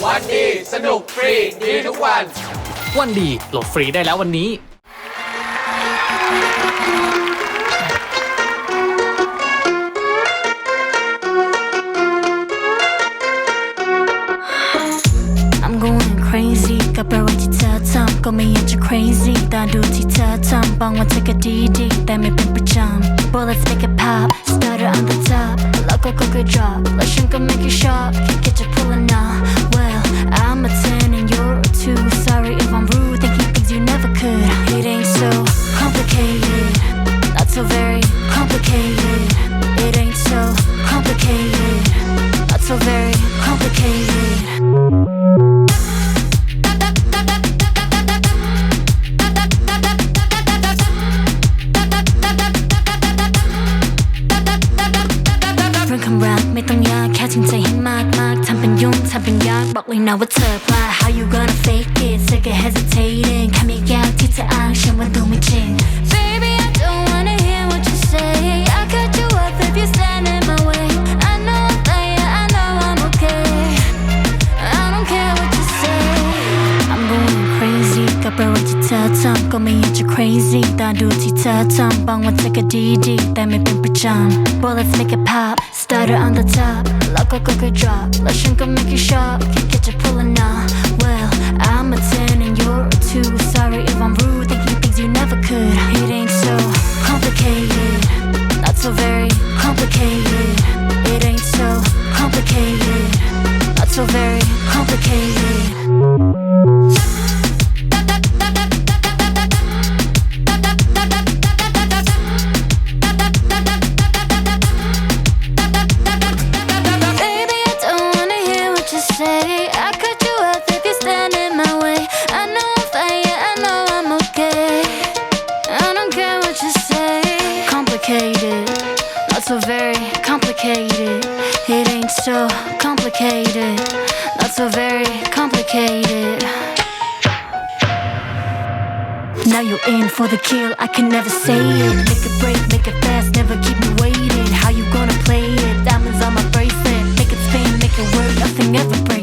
วันดีสนุกฟรีดีทุกวันวันดีโหลดฟรีได้แล้ววันนี้กับอะไรที่เธอทำก็ไม่อยากจะ crazy แต่ดูที่เธอทำบางวันเธอก็ดีแต่ไม่เป็นประจำ But let's make it pop started on the top แล้วก็ drop แล้วฉันก็ make it sharp แค่คิดจะ pull it now Well I'm a 10 and you're a 2 Sorry if I'm rude thinking things you never could It ain't so complicated Not so very complicated It ain't so complicated Not so very complicatedไม่ต้องยากแค่จริงใจให้มากทำเป็นยุ่งทำเป็นยากบอกเลยนะว่าเธอพลาด How you gonna fake it เธอก็ hesitating แค่ไม่ยากที่จะอ้างฉันว่าดูไม่จริง Baby I don't wanna hear what you say I cut you off if you stand in my way I know I'm there I know I'm okay I don't care what you say I'm going crazy กับอะไรที่เธอทำก็ไม่อยากจะ crazy แต่ดูที่เธอทำบางวันเธอก็ดีแต่ไม่เป็นประจำ But let's make it pop Started on the top แล้วก็ drop แล้วฉันก็ make it sharp แค่คิดจะ pull it now Well I'm a 10 and you're a 2 Sorry if I'm rude thinking things you never could It ain't so complicated Not so very complicated It ain't so complicated Not so very complicated I cut you off if you stand in my way I know I'm fine, I know I'm okay I don't care what you say Complicated, not so very complicated It ain't so complicated Not so very complicated Now you're in for the kill, I can never say it Make it break, make it fast, never keep me waiting How you gonna play it? Diamonds on my bracelet Make it spin, make it work, nothing ever breaks